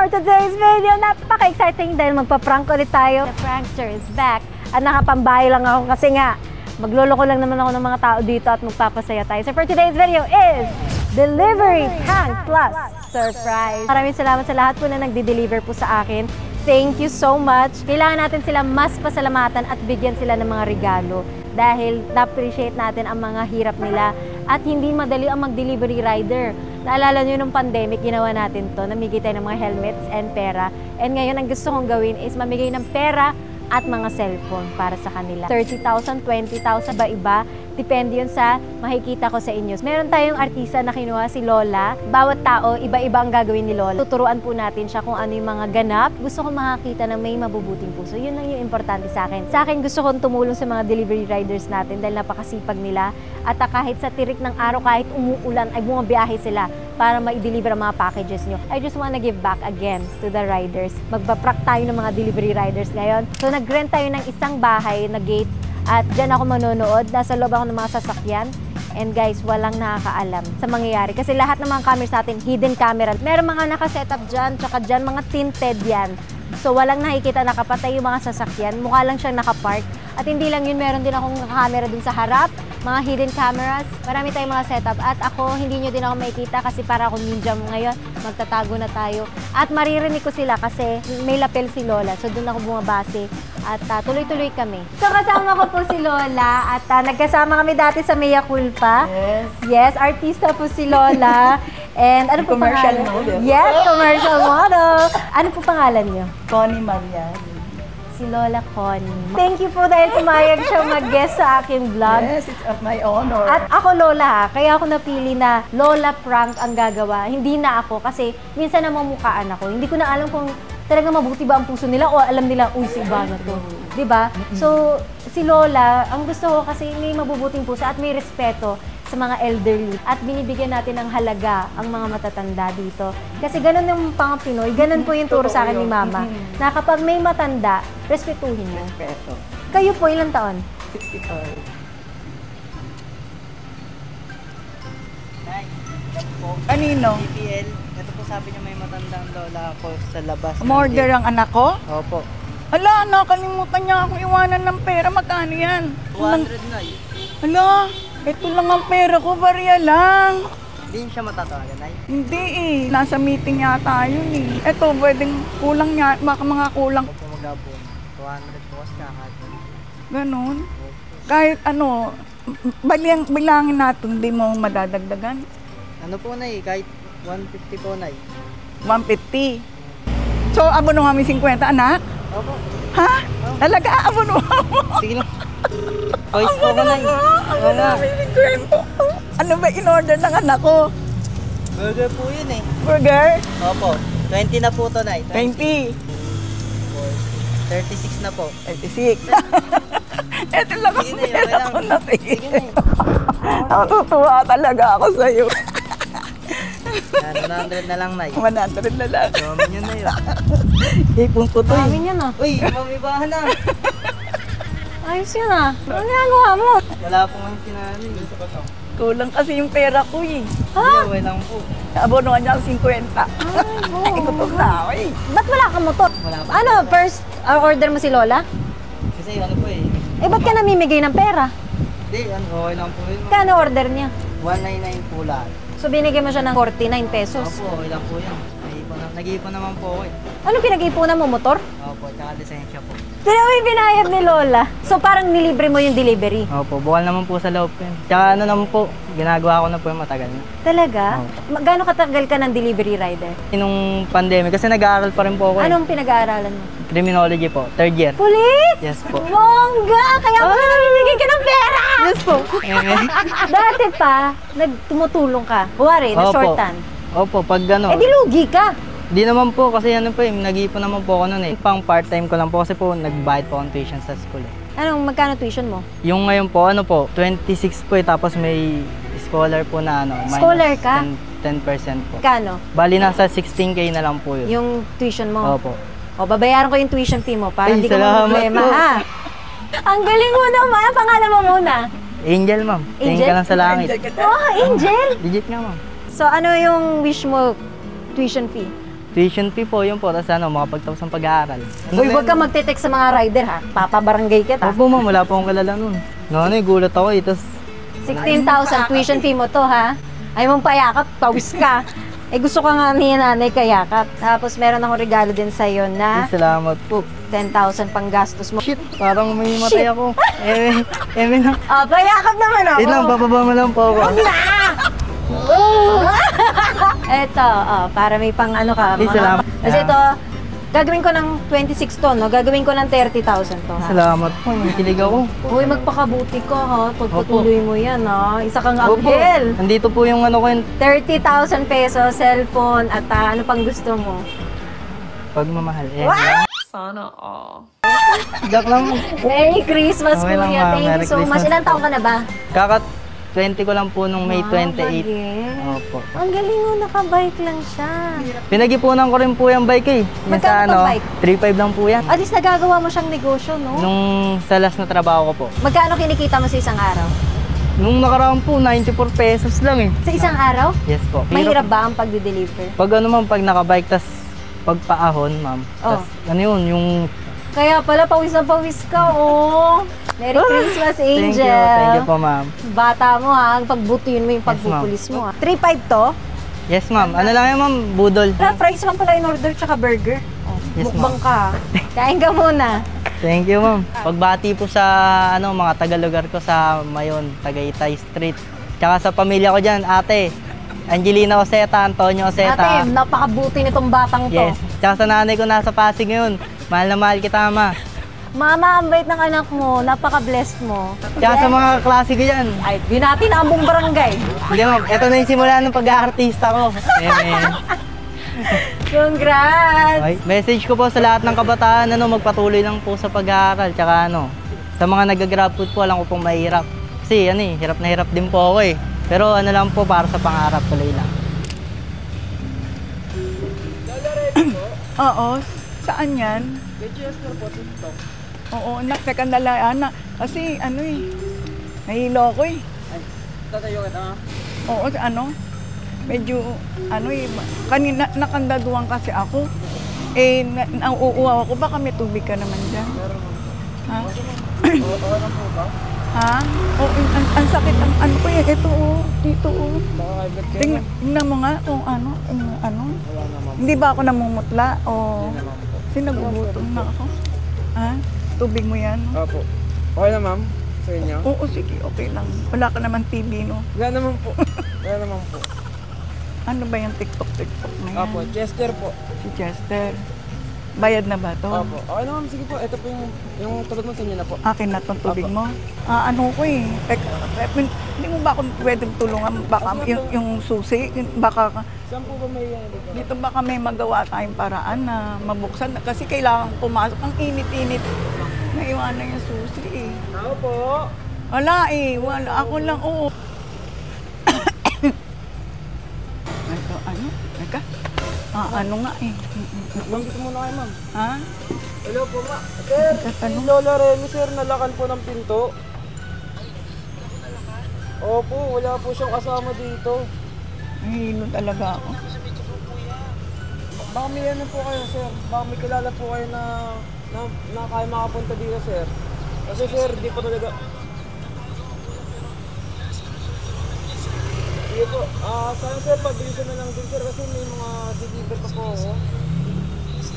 for today's video. Napaka-exciting dahil magpa-prank ulit tayo. The prankster is back. At nakapambahay lang ako kasi nga magloloko lang naman ako ng mga tao dito at magpapasaya tayo. So for today's video is Delivery Prank Plus Surprise. Maraming salamat sa lahat po na nagde-deliver po sa akin. Thank you so much. Kailangan natin sila mas pasalamatan at bigyan sila ng mga regalo dahil na-appreciate natin ang mga hirap nila at hindi madali ang mag-delivery rider. Naalala nyo nung pandemic, ginawa natin to, namigay tayo ng mga helmets and pera. And ngayon, ang gusto kong gawin is mamigay ng pera at mga cellphone para sa kanila. 30,000, 20,000, iba-iba. Depende yun sa makikita ko sa inyo. Meron tayong artista na kinuha, si Lola. Bawat tao, iba-iba ang gagawin ni Lola. Tuturuan po natin siya kung ano yung mga ganap. Gusto kong makakita na may mabubuting puso. Yun lang yung importante sa akin. Sa akin, gusto kong tumulong sa mga delivery riders natin dahil napakasipag nila. At kahit sa tirik ng araw, kahit umuulan, ay bumabiyahe sila para ma-deliver ang mga packages nyo. I just wanna give back again to the riders. Magpa-prank tayo ng mga delivery riders ngayon. So nag-rent tayo ng isang bahay na gate at dyan ako manonood. Nasa loob ako ng mga sasakyan. And guys, walang nakakaalam sa mangyayari. Kasi lahat ng mga cameras natin, hidden camera. Meron mga nakasetup dyan, tsaka dyan mga tinted yan. So walang nakikita nakapatay yung mga sasakyan. Mukha lang siyang nakapark. At hindi lang yun, meron din akong camera dun sa harap. Mga hidden cameras. Marami tayong mga setup. At ako, hindi nyo din ako makikita kasi para akong ninja mo ngayon. Magtatago na tayo. At maririnig ko sila kasi may lapel si Lola. So doon ako bumabase. At tuloy-tuloy kami. So kasama ko po si Lola. At nagkasama kami dati sa Mea Culpa. Yes. Yes, artista po si Lola. And ano po Commercial pangalan? model. Yes, commercial model. Ano po pangalan niyo? Connie Maria. Si Lola Connie. Thank you po dahil pumayag siya mag-guest sa aking vlog. Yes, it's of my honor. At ako Lola, kaya ako napili na Lola prank ang gagawa. Hindi na ako kasi minsan namamukhaan ako. Hindi ko na alam kung talaga mabuti ba ang puso nila o alam nila, uy, si Ivana to. Diba? So, si Lola, ang gusto ko kasi may mabubuting puso at may respeto sa mga elderly. At binibigyan natin ng halaga ang mga matatanda dito. Kasi ganun yung pang Pinoy, ganun po yung turo sa akin ni Mama. Na kapag may matanda, respetuhin mo. Respeto. Kayo po, ilang taon? 65. Nay, yan po. Kanino? BPL. Ito po sabi niya may matandang lola ako sa labas. Murder ang anak ko? Opo. Ala, nakalimutan niya ako iwanan ng pera. Magkano yan? 200 na eh. Ala, ito lang ang pera ko, barya lang. Hindi siya matatawagan, Nay. Hindi eh. Nasa meeting yata yun eh. Ito, pwedeng kulang niya. Baka mga kulang. Opo magabon. 200 po kasi kahit. Ganon. Kahit ano, bilangin natin, hindi mo madadagdagan. Ano po, Nay? Kahit 150 po, Nay. 150. So, abono kami 50, anak? Opo. Ha? Talaga, abono mo? Sige lang. Toys po ko, Nay. Oo nga. Ano ba in-order ng anak ko? Burger po yun eh. Burger? Opo. 20 na po to, Nay. 20. 36 na po. 36. Ito lang ang Sige, Nay. Okay pera lang. ko na Sige, Nay. Natutuwa talaga ako sa'yo. Yan, 100 na lang, Nay. 100 na lang. Dami yun, Nay. Ipon ko to Dami eh. niya na. Uy, mamibahan na. Ayos yun ah. Ano ginagawa mo? Wala po nga sinali. Kulang kasi yung pera ko eh. Ha? Okay lang po. Abonohan niya ang 50. Ay, Ikutok na ako eh. Ba't wala kang motor? Wala pa. Ano, first order mo si Lola? Kasi ano po eh. Eh, ba't ka namimigay ng pera? Hindi, ano, okay lang po yun. Kano order niya? 199 po lahat. So, binigay mo siya ng 49 pesos. Opo, okay lang po yan. Nag-iipon naman po ako eh. Ano pinag-ipunan mo, motor? Opo, tsaka lisensya po. Sino mo yung binayad ni Lola? So, parang nilibre mo yung delivery? Opo, bukal naman po sa loob yun. Tsaka ano naman po, ginagawa ko na po yung matagal na. Talaga? Gaano katagal ka ng delivery rider? Nung pandemic, kasi nag-aaral pa rin po ako eh. Anong pinag-aaralan mo? Criminology po, 3rd year. Police? Yes po. Bongga! Kaya pala namimigay ka ng pera! Yes po. Dati pa, tumutulong ka. Kuwari, na Opo. shortan. Opo, pag ano. Eh, di lugi ka. Di naman po, kasi ano po eh, nag-iipon naman po ako noon eh. Pang part-time ko lang po kasi po, nagbayad po akong tuition sa school eh. Anong, magkano tuition mo? Yung ngayon po, ano po, 26 po eh, tapos may scholar po na ano, minus Scholar ka? 10% po. Kano? Bali nasa 16K na lang po yun. Yung tuition mo? Opo. O, babayaran ko yung tuition fee mo para Ay, hindi ka salamat problema, po. ha? Ang galing mo naman. Ang pangalan mo muna? Angel, ma'am. Tingin Angel? ka lang sa langit. Oh, Angel! Digit nga, ma'am. So, ano yung wish mo tuition fee? Tuition fee po, yun po. Tapos ano, makapagtapos ng pag-aaral. Uy, huwag ka magte-text sa mga rider ha. Papabarangay kita. Opo ma'am, wala po akong kilala nun. Gulat ako eh. Tapos 16,000 tuition fee mo to ha. Ay mong payakap, pawis ka. Eh gusto ka nga ni nanay kayakap. Tapos meron akong regalo din sa'yo na salamat po. 10,000 pang gastos mo. Shit, parang may matay ako. Eme na. Oh, payakap naman ako. Wait lang, bababa mo lang po ako. Eto, para may pang ano ka. Ay, salamat. Kasi ito, gagawin ko ng 26 to, no? Gagawin ko ng 30,000 to, ha? Salamat po, nakikilig ako. Uy, magpakabuti ka, ha? Pagpatuloy mo yan, ha? Isa kang Opo. anghel. Nandito po yung ano ko yun. 30,000 pesos, cellphone, at ano pang gusto mo? Pagmamahal. Sana all. Joke lang. Merry Christmas, Okay lang, kuya. ma'am. Thank Merry you so much. Christmas Ilan taong ka na ba? Kaka 20 ko lang po nung May 28. Bagay. Opo. Ang galing mo, nakabike lang siya. Pinagipunan ko rin po yung bike eh. Yung Magkano sa ano, tong bike? 3.5 lang po yan. At least nagagawa mo siyang negosyo, no? Nung sa last na trabaho ko po. Magkano kinikita mo sa isang araw? Nung nakaraan po, 94 pesos lang eh. Sa isang araw? Yes po. Mahirap ba ang pagdi-deliver? Pag ano ma'am, pag nakabike, tas pagpaahon ma'am. Oh. Tas ano yun, yung... Kaya pala, pawis na pawis ka, oh. Merry Christmas, Angel. Thank you po ma'am. Bata mo, ha. Ang pagbutuin mo yung Yes, pagpupulis mo, ha. 3.5 to? Yes ma'am. Ano lang yun ma'am, budol. Fries lang pala in order, tsaka burger. Oh, Yes, mukbang ma'am. ka, ha. Kain ka muna. Thank you ma'am. Pagbati po sa ano mga taga-lugar ko sa Mayon, Tagaytay Street. Tsaka sa pamilya ko diyan, ate. Angelina Oseta, Antonio Oseta. Ate, napakabuti nitong batang to. Yes. Tsaka sa nanay ko nasa Pasig ngayon. Mahal na mahal kita, ma. Mama, ang bait ng anak mo. Napaka-blessed mo. Tsaka sa mga klase ko diyan. Ay, binati na ang buong barangay. Hindi ma'am, ito na yung simula ng pag-aartista ko. Amen. Congrats! Okay. Message ko po sa lahat ng kabataan, magpatuloy lang po sa pag-aaral. Tsaka sa mga nag-grab food po, alam ko pong mahirap. Kasi hirap na hirap din po ako eh. Pero ano lang po, para sa pangarap, tuloy lang. Oo, saan yan? Oo, nagsakandalaan na. Kasi nahilo ako eh. Tatayo kita, ha? Oo, medyo, kanina nakandaduan kasi ako. Eh, nauuaw ako, baka may tubig ka naman dyan. Ha? Okay lang po ba? Ha? Oo, ang sakit, ko eh, ito dito Tingnan mo nga kung ano. Hindi ba ako namumutla o sinagugutom na ako? Ha? Tubig mo yan? Opo. Okay na ma'am? Sa inyo? Oo, sige, okay lang. Wala ka naman TV, no? Wala naman po. Wala naman po. Ano ba yung TikTok na yan? Opo, Chester po. Si Chester. Bayad na ba to? Opo. Okay na ma'am, sige po. Ito po yung tubig mo sa inyo na po. Akin na tong tubig Opo. mo? Ano ko eh. Hindi mo ba ako pwedeng tulungan? Baka yung susi, baka Saan po ba may dito baka may magawa tayong paraan na mabuksan. Kasi kailangan pumasok. Ang init-init. Naiwanan yung susi eh. Tao po. Wala eh. Wala. Ako lang. Oo. Ito, Naka? Ano nga eh. Ma'am, dito muna kayo ma'am. Ha? Hello po ma. Sir, si Lola Remy sir, nalakan po ng pinto. Opo, wala po siyang kasama dito. Nahihilo talaga ako. Baka may ano po kayo sir. Baka may kilala po kayo na kaya makapunta dito sir. Kasi sir, di po talaga... Sige po, sana sir, pabilisan na lang din sir kasi may mga deliver pa po ako.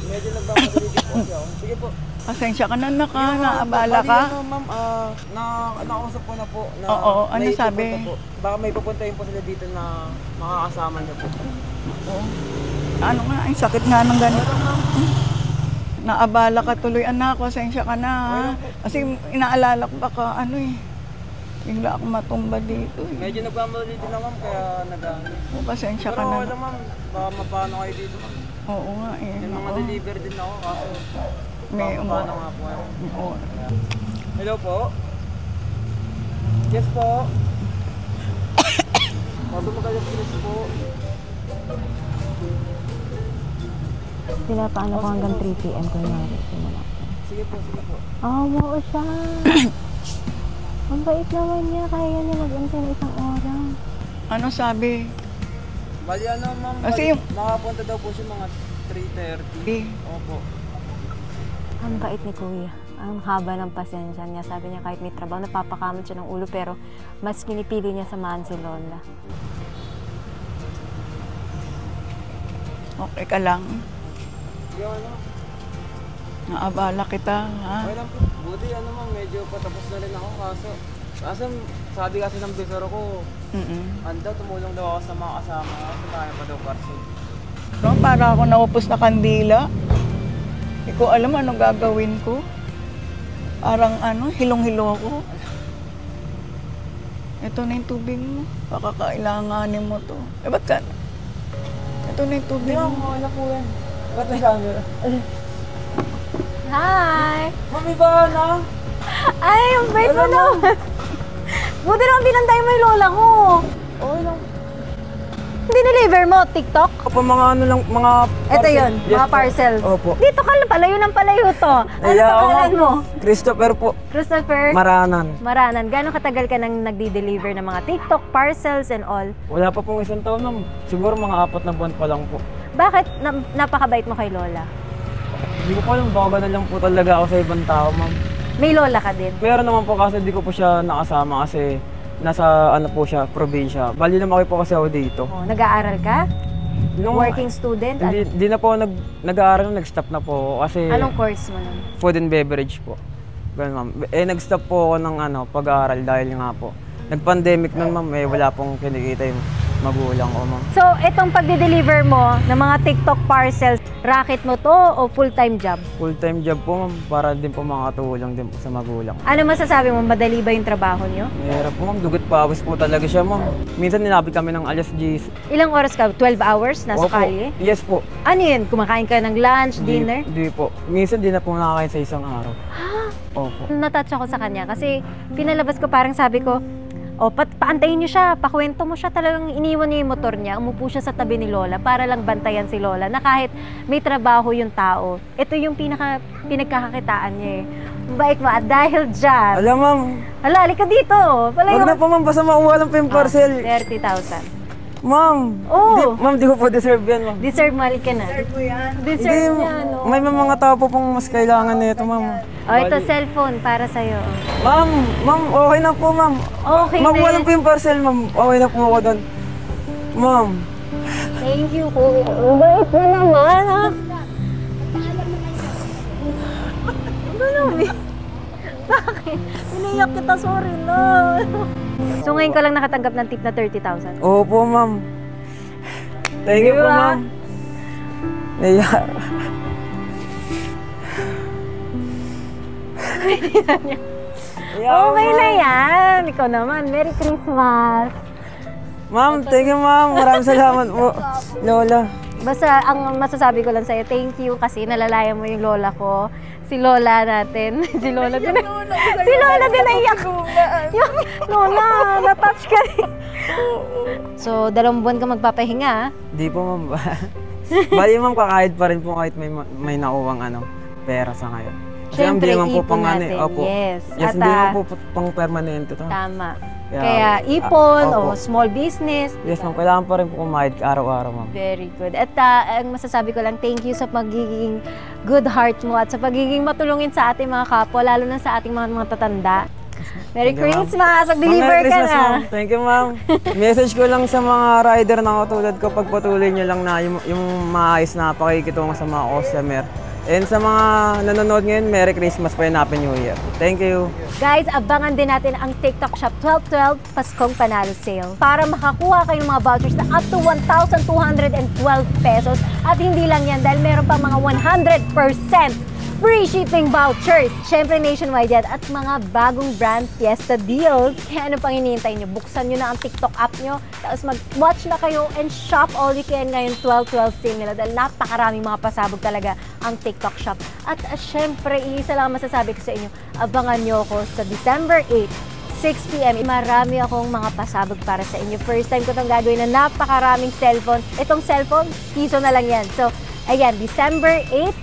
Medyo nagmamadali din po kasi ako. Sige po. Pasensya ka na naabala ka. Ma'am, nakausap ko na po. Na Oo, ano may sabi? pupunta po. Baka may pupuntahin po sila dito na makakasama niyo po. Oo. Ano nga, ang sakit nga ng ganito. Naabala ka tuloy, anak. Pasensya ka na, ha? Kasi inaalala ko baka bigla akong matumba dito. Medyo nagmamadali din na ma'am, kaya O, pasensya ka Pero na. wala ma'am, baka mapano kayo dito ma'am. Oo nga eh. May mga Oo. deliver din ako kaso May baka mapano nga po kayo. Oo. Hello po? Yes po? Sabi mo kayo please po. Pinapaano ko hanggang 3 p.m. kunyari. Simula ko. Sige po, sige po. Oo siya. Ang bait naman niya. Kaya niya mag-antay ng isang oras. Ano sabi? Bali ano ma'am, Kasi yung- makapunta daw po siya mga 3:30. Opo. Ang bait ni Kuya. Ang haba ng pasensya niya. Sabi niya kahit may trabaho, napapakamot siya ng ulo pero mas pinipili niya samahan si Lola. Okay ka lang? Yung ano, Naabala kita, ha? okay lang po. Buti ano ma'am, medyo patapos na rin ako kaso sabi kasi ng bisor ko, anda tumulong daw ako sa mga kasama ko, sa kaya pa daw parcel. No, para ako naupos na kandila. Hindi ko alam anong gagawin ko. Parang hilong-hilo ako. Ito na yung tubig mo. Baka kailanganin mo to. Ba't ka? Ito na yung tubig mo. Wala po yan. Ba't may camera? Hi! Mami ba na? Ay, ang bait mo naman! Buti naman binantay mo yung lola ko. Okay lang. Dineliver mo, TikTok? Kapag mga ano lang, mga Ito yun, Yes mga po. parcels. Opo. Dito ka, palayo ng palayo to. Ano Kaya ako, pangalan mo? Christopher po. Christopher Maranan. Maranan. Gano'ng katagal ka nang nagdi-deliver ng mga TikTok, parcels, and all? Wala pa pong isang taon ma'am. Siguro mga 4 na buwan pa lang po. Bakit napakabait mo kay Lola? Hindi ko pa alam, baka ganun lang po talaga ako sa ibang tao ma'am. May Lola ka din? Meron naman po kasi di ko po siya nakasama kasi nasa ano po siya, probinsya. Bali naman po kasi ako dito. Oh, nag-aaral ka? Nung- Working student? Hindi na po nag-aaral, nag-stop na po ako kasi Anong course mo nun? food and beverage po. Ganun ma'am. Nag-stop po ako ng pag-aaral dahil nga po. Nag-pandemic nun ma'am, wala pong kinikita yung magulang ko ma'am. So, itong pagdi-deliver mo ng mga TikTok parcels, racket mo to o full-time job? Full-time job po ma'am, para din po makatulong din po sa magulang. Ano masasabi mo? Madali ba yung trabaho niyo? Mahirap po ma'am, dugot pawis po talaga siya ma'am. Minsan nilapit kami ng alas 10. Ilang oras ka? 12 hours? Nasa Opo. kalye? Yes po. Ano yun? Kumakain ka ng lunch, dinner? Hindi po. Minsan di na po nakakain sa isang araw. Opo. Natouch ako sa kanya kasi pinalabas ko parang sabi ko, o paantayin niyo siya, pakwento mo siya, talagang iniwan niya yung motor niya, umupo siya sa tabi ni Lola para lang bantayan si Lola na kahit may trabaho yung tao, ito yung pinagkakakitaan niya eh. Bait mo at dahil dyan, Alam ma'am, hala, halika dito. wag na po ma'am, basta makuha lang po yung parcel. 30,000. Ma'am, Oo. ma'am, di ko po deserve yan ma'am. Deserve mo ka na. Deserve niya, no? May mga tao po pong mas kailangan nito ma'am. O, ito cellphone para sa'yo. Ma'am, okay na po ma'am. Okay na Makuha yan. lang po yung parcel ma'am. Okay na po ako doon. Ma'am, Thank you, Kuya. Ang bait mo naman, ha? Ano, bakit? Iniyak kita, sorry na. So ngayon ka lang nakatanggap ng tip na 30,000? opo ma'am. Thank you po Diba? ma'am. Naiya. Okay na yan. Ikaw naman. Merry Christmas. Ma'am, thank you ma'am. Maraming salamat po. Lola. Basta ang masasabi ko lang sa'yo, thank you kasi nalalaya mo yung lola ko. Si Lola natin. Si Lola din. Si Lola din naiyak. Yung Lola, natouch ka rin. So, 2 buwan ka magpapahinga, ha? Di po ma'am. Bali ma'am, kakahid pa rin po kahit may nakuwang pera sa ngayon. Kasi ma'am, Siyempre, di naman po ipon pang natin. Opo. Yes. Yes, At, hindi naman po pang permanente to. Tama. Kaya, Kaya ipon o opo. small business. Yes ma'am, kailangan pa rin po kumahid araw-araw ma'am. Very good. At ang masasabi ko lang, thank you sa pagiging good heart mo at sa pagiging matulungin sa ating mga kapwa, lalo na sa ating mga tatanda. Merry Thank you, ma'am. Christmas! Mag-deliver Merry ka Christmas, na! ma'am. Thank you, ma'am. Message ko lang sa mga rider na katulad ko, pagpatuloy nyo lang na yung maayos na pakikitungo sa mga customer. And sa mga nanonood ngayon, Merry Christmas pa and Happy New Year. Thank you. Guys, abangan din natin ang TikTok Shop 12/12 Paskong Panalo Sale para makakuha kayo ng mga vouchers na up to 1,212 pesos. At hindi lang yan dahil meron pa mga 100% free shipping vouchers. Siyempre nationwide yan at mga bagong brand fiesta deals. Kaya ano pang hinihintay nyo? Buksan nyo na ang TikTok app nyo, tapos mag-watch na kayo and shop all you can ngayon 12/12 sale nila dahil napakaraming mga pasabog talaga ang TikTok shop. At syempre, isa lang masasabi ko sa inyo, abangan nyo ako sa December 8, 6 p.m. Marami akong mga pasabog para sa inyo. First time ko itong gagawin na napakaraming cellphone. Itong cellphone, piso na lang yan. So, ayan, December 8,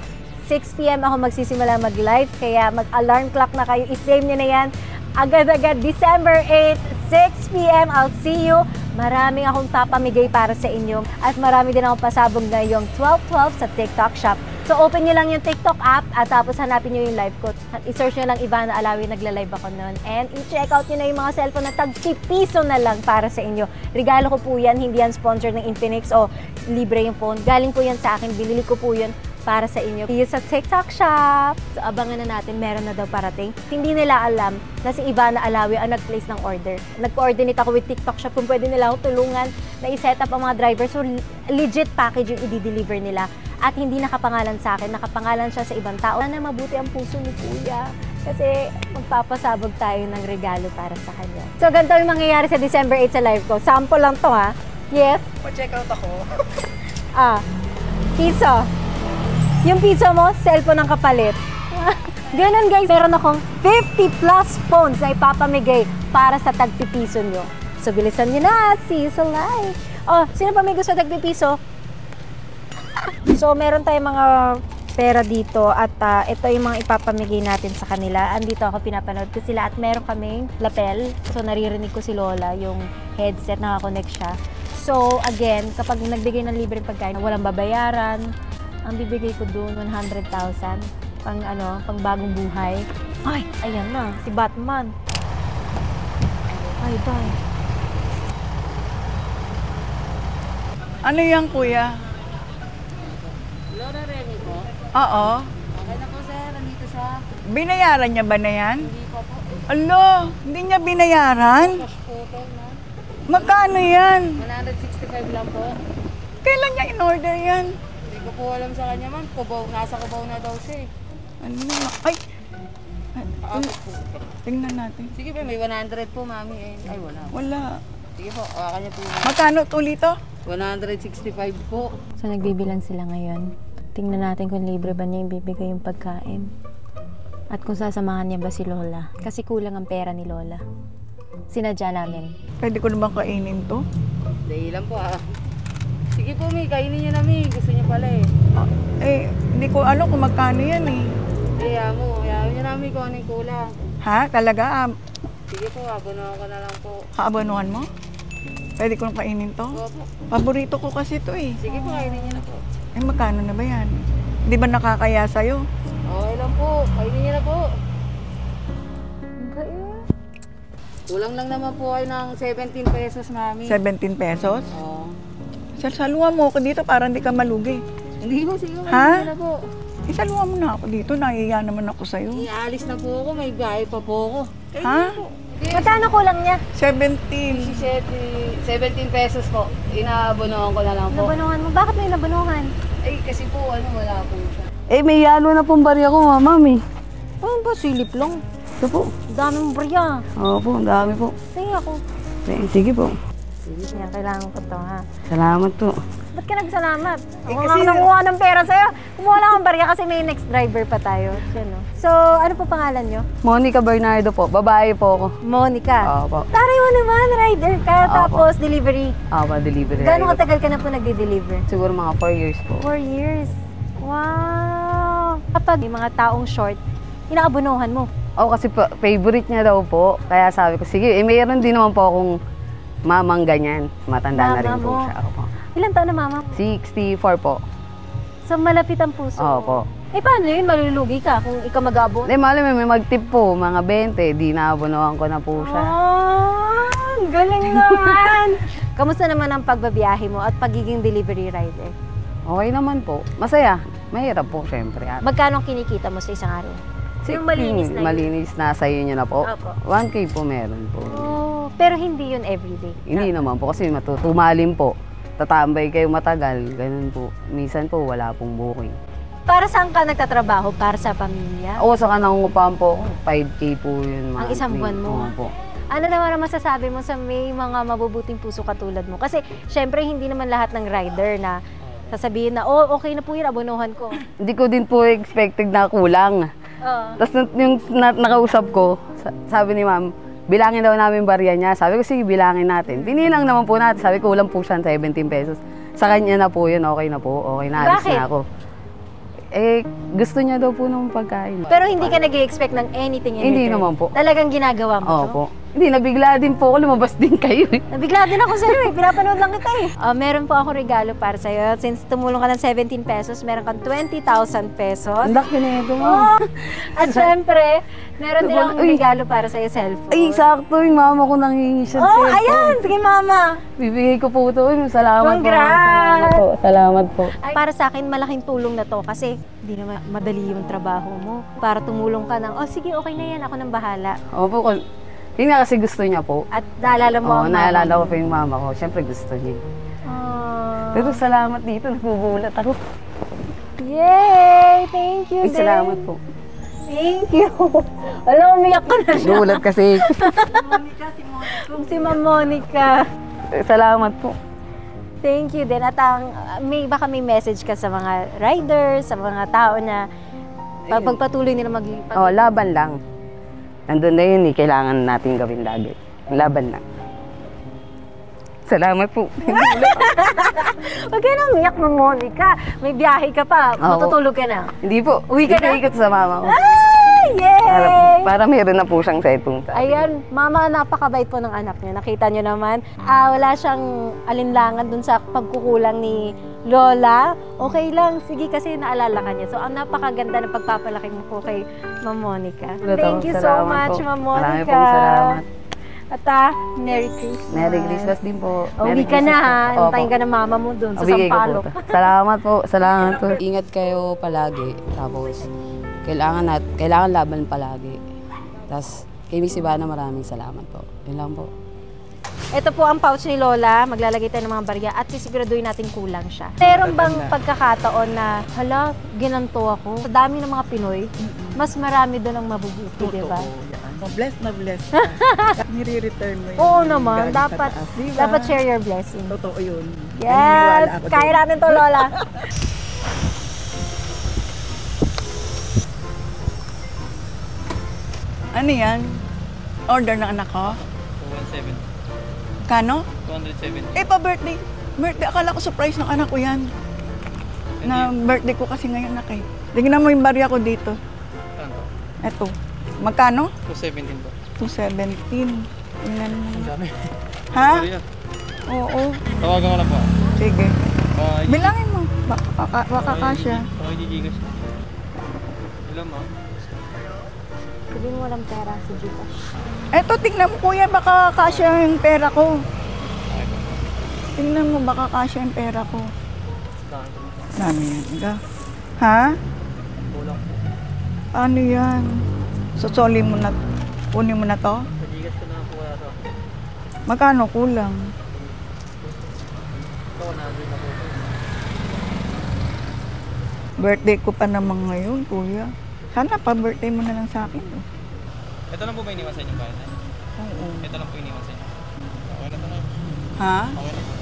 6 p.m. ako magsisimula mag-live, kaya mag-alarm clock na kayo. I-save nyo na yan. Agad-agad, December 8, 6 p.m. I'll see you. Maraming akong papamigay para sa inyo at marami din akong pasabog ngayong 12/12 sa TikTok Shop. So open nyo lang yung TikTok app at tapos hanapin nyo yung live ko. At i-search nyo lang Ivana Alawi, nagla-live ako noon. And i-check out nyo na yung mga cellphone na tag-piso na lang para sa inyo. Regalo ko po yan, hindi yan sponsor ng Infinix o libre yung phone. Galing po yan sa akin, binili ko po yun para sa inyo. See you sa TikTok Shop! So, abangan na natin, meron na daw parating. Hindi nila alam na si Ivana Alawi ang nag-place ng order. Nag-coordinate ako with TikTok Shop kung pwede nila ako tulungan na i-set up ang mga driver. So, legit package yung i-deliver nila. At hindi nakapangalan sa akin, nakapangalan siya sa ibang tao. Sana mabuti ang puso ni Kuya. Kasi magpapasabog tayo ng regalo para sa kanya. So, ganito yung mangyayari sa December 8 sa live ko. Sample lang to ha. Yes? Pa-check out ako. Piso. Yung piso mo, cellphone ang kapalit. Ganun guys, meron akong 50 plus phones na ipapamigay para sa tagpipiso nyo. So bilisan nyo na, see you sa live. Oh, sino pa may gusto tagpipiso? So meron tayong mga pera dito at ito yung mga ipapamigay natin sa kanila. Andito ako, pinapanood ko sila at meron kaming lapel. So naririnig ko si Lola, yung headset, nakakonect siya. So again, kapag nagbigay ng libreng pagkain, walang babayaran. Ang bibigay ko doon, 100,000 pang bagong buhay. Ay, ayan na, si Batman. Ay, bye. Ano yan, Kuya? Lola Remy po? Oo. Okay na po sir, nandito siya. Binayaran niya ba na yan? Hindi po po. Alo, hindi niya binayaran? Cash po ito na. Magkano yan? 165 lang po. Kailan niya in-order yan? Hindi ko po alam sa kanya man. Nasa Cubao na daw siya eh. Ano na? Ay! Tingnan natin. Sige po, may 100 po mami eh. Ay wala. Wala. Sige po, awakan niya po. Magkano tulito? 165 po. So nagbibilang sila ngayon. Tingnan natin kung libre ba niya ibibigay yung pagkain. At kung sasamahan niya ba si Lola. Kasi kulang ang pera ni Lola. Sinadya namin. Pwede ko naman kainin to? Dahil lang po ah. Sige po mi, kainin niyo na mi. Gusto niyo pala eh. Hindi ko ano kung magkano yan eh. Kaya mo, ayaw niyo namin kung anong kulang. Ha? Talaga? Sige po, abono ko na lang po. Kaabanuhan mo? Pwede ko nang kainin to? Opo. Paborito ko kasi to eh. Sige po, kainin niyo na po. Magkano na ba yan? Di ba nakakaya sa'yo? Okay lang po, kainin niyo na po. Kulang lang naman po kayo ng 17 pesos, mami. 17 pesos? Oo. Saluhan mo ako dito para hindi ka malugi. Hindi po, sige po, Ha? kainin niyo na po. Saluhan mo na ako dito. Nahiya naman ako sa'yo. Iaalis na po ako, may biyahe pa po ako. Ha? Magkano kulang niya? 17. 17 pesos po. Inaabonohan ko na lang po. Nabanuhan mo? Bakit may nabanuhan? Eh, kasi po, wala po siya. Eh, may yalo na pong barya ko, mami. Ano ba? Silip lang. Ito po. Daming barya. Oo po, ang dami po. Sige ako. Sige po. Yan, kailangan ko to ha. Salamat po. Ba't ka nagsalamat? Ako kasi- nga nakuha ng pera sa'yo. Kumuha lang ang barya kasi may next driver pa tayo. Yan, no? So, ano po pangalan nyo? Monica Bernardo po. Babae po ako. Monica. Opo. Taray mo naman, rider ka. Opo. Tapos, delivery. Delivery. Gano'ng katagal ka na po nagde-deliver? Siguro mga 4 years po. 4 years. Wow! Kapag may mga taong short, inaabunuhan mo. Kasi favorite niya daw po. Kaya sabi ko, sige, mayroon din naman po akong mamang ganyan. Matanda na rin Mama po mo. siya. Opo. Ilan taon na mama? 64 po. So, malapit ang puso. Opo. Eh, paano yun? Malulugi ka kung ikaw mag-abon? Hindi, malam may mag-tip po. Mga 20. Di naabunuhan ko na po siya. Oh, galing naman! Kamusta naman ang pagbabiyahe mo at pagiging delivery rider? Okay naman po. Masaya. Mahirap po, syempre. Magkano ang kinikita mo sa isang araw? Yung malinis na yun? Malinis na sa'yo niya na po. Opo. 1K po meron po. Oh, pero hindi yun everyday. Hindi naman po kasi matutumalim po. Tatambay kayo matagal, ganun po. Minsan po wala pong booking. Para saan ka nagtatrabaho? Para sa pamilya? Ako sa kanangungupahan po, 5K po yun. Ang isang buwan mo? Opo. Ano naman ang masasabi mo sa may mga mabubuting puso katulad mo? Kasi syempre hindi naman lahat ng rider na sasabihin na, oh okay na po yun, abonuhan ko. Hindi ko din po expected na kulang. Oo. Tapos yung nakausap ko, sabi ni ma'am, bilangin daw namin barya niya. Sabi ko, sige, bilangin natin. Binilang naman po natin. Sabi ko, kulang po siya 17 pesos. Sa kanya na po yun, okay na po. Okay na, alis Bakit? na ako. Gusto niya daw po ng pagkain. Pero hindi ka nag-expect ng anything in Hindi return? naman po. Talagang ginagawa mo to? Opo. Hindi, nabigla din po ako, lumabas din kayo eh. Nabigla din ako sa'yo eh. Pinapanood lang kita eh. Meron po ako regalo para sa'yo. Since tumulong ka ng 17 pesos, meron kang 20,000 pesos. Ang laki na ito, ma'am. At syempre, meron din akong regalo para sa'yo, cellphone. Ay, sakto, yung mama ko nangingi siya Oh, ayan! Sige, mama! Bibigay ko po ito. Salamat Congrats! po. Salamat po. Para sa akin, malaking tulong na to kasi hindi naman madali yung trabaho mo. Para tumulong ka ng, oh sige, okay na yan, ako nang bahala. Opo, yun nga kasi gusto niya po. At naalala mo ang naalala ko pa yung mama ko. Siyempre gusto niya. Oh. Pero salamat dito, nagugulat ako. Yay! Thank you, Ay, salamat po. Thank you. Alam, umiyak ka na siya. Nagugulat kasi. Si Ma'am Monica. Salamat po. Thank you din. At baka may message ka sa mga riders, sa mga tao na pagpatuloy nila Laban lang. Nandun na yun kailangan natin gawin lagi. Laban lang. Salamat po. Huwag ka na umiyak, Ma'am Monica. May biyahe ka pa. Matutulog ka na. Hindi po. Uwi ka na? Ikot sa mama ko. Yay! Para meron na po siyang cellphone. Ayan, mama, napakabait po ng anak niya. Nakita niyo naman, wala siyang alinlangan dun sa pagkukulang ni Lola. Okay lang, sige kasi naalala ka niya. So, ang napakaganda ng pagpapalaki mo po kay Ma'am Monica. Thank you so much, Ma'am Monica. Marami pong salamat. At Merry Christmas. Merry Christmas din po. Uwi ka na ha. Antayin ka ng mama mo dun sa Sampaloc. Salamat po. Salamat po. Ingat kayo palagi. Tapos, kailangan laban palagi. Tapos, kay Miss Ivana, maraming salamat po. Yun lang po. Ito po ang pouch ni Lola. Maglalagay tayo ng mga barya at sisiguraduhin natin kulang siya. Meron bang pagkakataon na, hala, ginanto ako? Sa dami ng mga Pinoy, mas marami doon ang mabubuti, di ba? Bless na bless ka. Nire-return mo yun. Oo naman, Galing sa dapat, taas, diba? dapat share your blessings. Totoo yun. Yes! Kaya natin to, Lola. Ano yan? Order ng anak ko? 217. Kano? 270. Pa-birthday. Birthday, akala ko surprise ng anak ko yan. Na birthday ko kasi ngayon, anak eh. Tingnan mo yung barya ko dito. Ano? Eto. Magkano? 217 po. 217. Tingnan mo. Ang dami. Ha? Sorry ah. Oo. Tawagan ko na po. Sige. Bye. Bilangin mo. Baka kasya. Okay, gigigas. Ilan mo? Sabihin mo walang pera sa Gcash. Eto, tingnan mo kuya, baka kasya yung pera ko. Tingnan mo, baka kasya yung pera ko. Dami yan. Ha? Kulang po. Ano yan? Susoli mo na, kunin mo na to? Gigigas ko na po kaya to. Magkano kulang? Ito, 100 na po. Birthday ko pa naman ngayon, kuya. Sana pa birthday mo na lang sa akin. Ito lang po ba iniwan sa inyo ba? Oo. Ito lang po iniwan sa inyo. Okay na to na. Ha? Okay na po.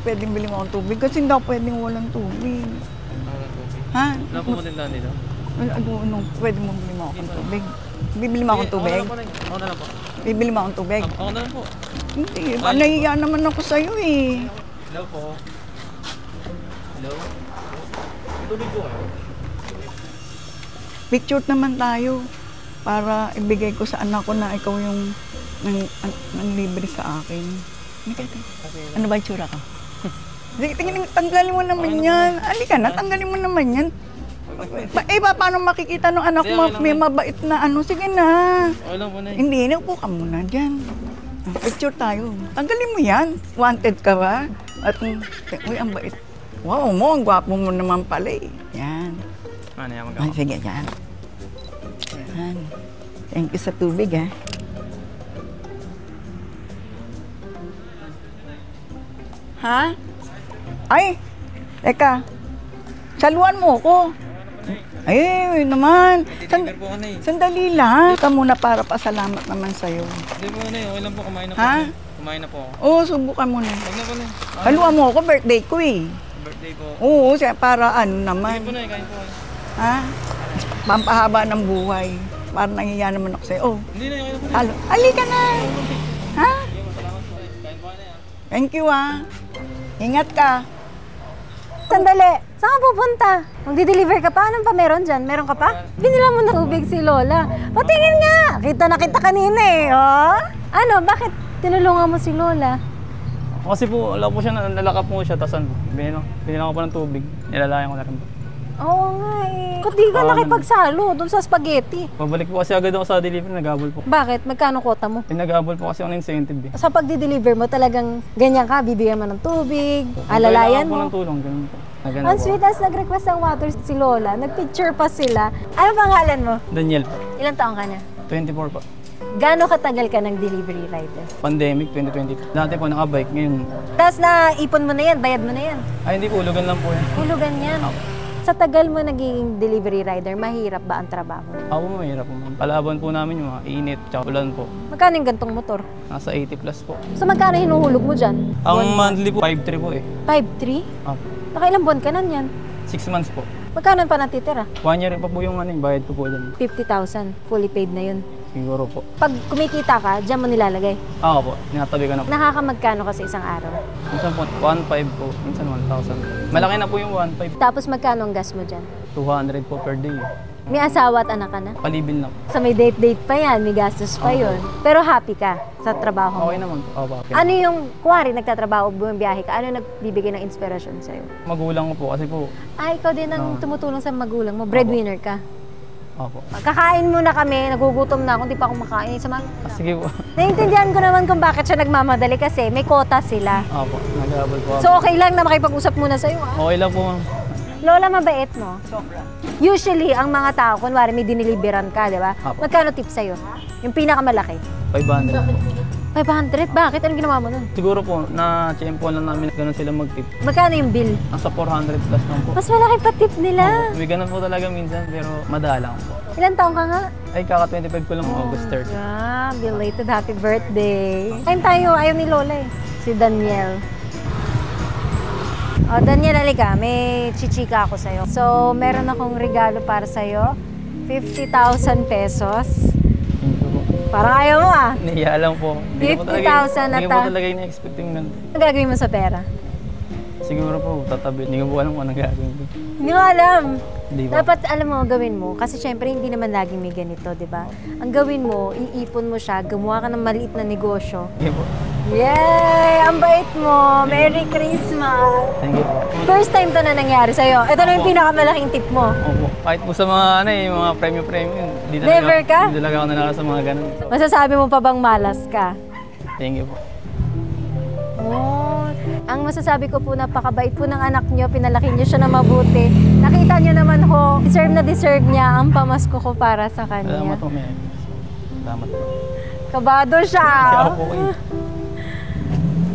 Pwedeng bili mo akong tubig kasi hindi ako pwedeng walang tubig. Okay na po. Ha? Wala po matindahan dito. Ano, pwede mo bili mo akong tubig. Bibili mo akong tubig? Ako na lang po. Bibili mo akong tubig? Ako na lang po. Hindi, nahiya naman ako sa'yo eh. Hello po. Hello? Tuloy po kayo. Picture naman tayo para ibigay ko sa anak ko na ikaw yung nang libre sa akin. Ano ba yung tsura ko? Tingnan, tanggalin mo naman yan. Halika na, tanggalin mo naman yan. Paano makikita ng anak mo may mabait na ano? Sige na. Okay lang po na. Hindi, naupo ka muna dyan. Picture tayo. Tanggalin mo yan. Wanted ka ba? At, uy, ang bait. Wow, ang gwapo mo naman pala eh. Yan. Ano yan, Ay, sige, yan. Yan. Thank you sa tubig, ha. Ha? Ay, teka. Saluan mo ako. Ay, naman. Deliver po ano eh. Sandali lang. Ka muna para pasalamat naman sa'yo. Hindi po ano eh. Okay lang po. Kumain na po. Ha? Kumain na po ako. Oo, subukan mo na. Huwag na po na. Saluan mo ako, birthday ko eh. Birthday po. Oo, para ano Kain naman. po na eh. Kain po. Ha? Pampahaba ng buhay. Para nangiya naman ako sa'yo. Oh, Hindi na. Okay na po na. halo. Halika na. Ha? Salamat po. Kain po na yan. Thank you, ha. Ingat ka. Sandali, saan ka pupunta? Magdi-deliver ka pa? Anong pa meron dyan? Meron ka pa? Binila mo na tubig si Lola. Patingin nga! Kita na kita kanina eh, oh! Ano, bakit tinulungan mo si Lola? Kasi po, wala po siya, nalakap po siya, tapos binilang ko po ng tubig, nilalayan ko na rin po. Oo nga eh. Ba't di ka nakipagsalo doon sa spaghetti? Pabalik po kasi agad ako sa delivery, nag-abol po. Bakit? Magkano quota mo? Nag-abol po kasi ako ng incentive eh. Sa pagdi-deliver mo, talagang ganyan ka, bibigyan mo ng tubig, alalayan Kailangan po mo. ng tulong, ganun po. Nagano Ang po. sweet, as nag-request ng water si Lola, nag-picture pa sila. Ano pangalan mo? Daniel po, Ilang taong ka na? 24 po. Gaano katagal ka ng delivery rider? Pandemic 2020. Dati po nakabike, ngayon. Tapos naipon mo na yan, bayad mo na yan. Ay hindi po, ulugan lang po yan. Hulugan yan. Sa tagal mo naging delivery rider, mahirap ba ang trabaho? Ako mahirap po. Palaban po namin yung mga init, tsaka ulan po. Magkano yung gantong motor? Nasa 80 plus po. So magkano hinuhulog mo dyan? Ang monthly po, 5.3 po eh. 5,300? Opo. Nakailang buwan ka na yan? 6 months po. Magkano pa natitira? 1 year pa po yung ano, yung bayad ko po dyan. 50,000. Fully paid na yun. Siguro po. Pag kumikita ka, dyan mo nilalagay. Ako po, tinatabi ko na po. Nakakamagkano ka sa isang araw? Minsan po, 1.5 po. Minsan 1,000. Malaki na po yung 1.5. Tapos magkano ang gas mo dyan? 200 po per day. May asawa at anak ka na? Palibil na po. Sa may date-date pa yan, may gastos pa yun. Pero happy ka sa trabaho mo? Okay naman po. Opo, okay. Ano yung, kuwari nagtatrabaho, bumibiyahe ka, ano nagbibigay ng inspirasyon sa'yo? Magulang ko po kasi po. Ikaw din ang tumutulong sa magulang mo, breadwinner ka. Opo. Kakain muna kami, nagugutom na ako, hindi pa ako makain. Sige po. Naiintindihan ko naman kung bakit siya nagmamadali kasi may quota sila. Opo, nag-aabol po ako. So okay lang na makipag-usap muna sa'yo. Okay lang po ma'am. Lola, mabait mo? Sobra. Usually, ang mga tao, kunwari may diniliberan ka, di ba? Apo. Magkano tip sa'yo? Yung pinakamalaki? 500 po. 500? Bakit? Anong ginawa mo nun? Siguro po, na-champo lang namin ganun sila mag-tip. Magkano yung bill? Nasa 400 plus lang po. Mas malaki pa tip nila. May ganun po talaga minsan, pero madalang po. Ilan taong ka nga? Ay, kaka-25 ko lang August 3rd. Yeah, belated happy birthday. Ayun tayo, ayaw ni Lola eh. Si Daniel. Oh, Daniel, halika. May chichika ako sa'yo. So, meron akong regalo para sa'yo. 50,000 pesos. Thank you po. Parang ayaw mo ah. Nahiya lang po. 50,000 Hindi ko po talaga in-expect yung ganun. Ano gagawin mo sa pera? Siguro po, tatabi. Hindi ko po alam kung anong gagawin ko. Hindi mo alam. Hindi po. Dapat alam mo, gawin mo. Kasi syempre, hindi naman laging may ganito, di ba? Ang gawin mo, iipon mo siya, gumawa ka ng maliit na negosyo. Hindi po. Yay! Ang bait mo! Merry Christmas! Thank you po. First time to na nangyari sa'yo. Ito na yung pinakamalaking tip mo. Opo. Kahit po sa mga ano eh, yung mga premium, hindi talaga, Never ka? Hindi talaga ako nanala sa mga ganun. Masasabi mo pa bang malas ka? Thank you po. Oh, ang masasabi ko po, napakabait po ng anak nyo. Pinalaki nyo siya na mabuti. Nakita nyo naman ho, deserve niya ang pamasko ko para sa kanya. Salamat po, Mary. Salamat po. Kabado siya. Siya po eh.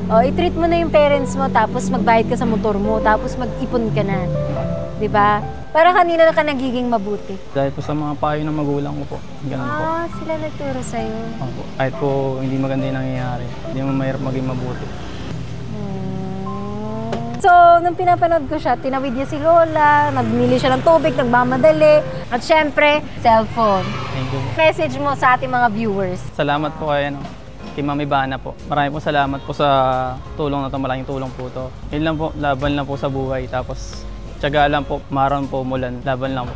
Oh, i-treat mo na yung parents mo, tapos magbayad ka sa motor mo, tapos mag-ipon ka na. 'Di ba? Para kanina ka nagiging mabuti. Dahil po sa mga payo ng magulang ko po. Ganun po. Ah, sila nagturo sa'yo. Opo. Kahit po hindi maganda yung nangyayari. Hindi mo mahirap maging mabuti. So, nung pinapanood ko siya, tinawid niya si Lola, nagbili siya ng tubig, nagmamadali, at syempre, cellphone. Thank you po. Message mo sa ating mga viewers. Salamat po kay, kay Mami Bana po. Maraming po salamat po sa tulong na ito. Malaking tulong po ito. Yun lang po, laban lang po sa buhay. Tapos, tiyaga lang po, maron po, umulan. Laban lang po.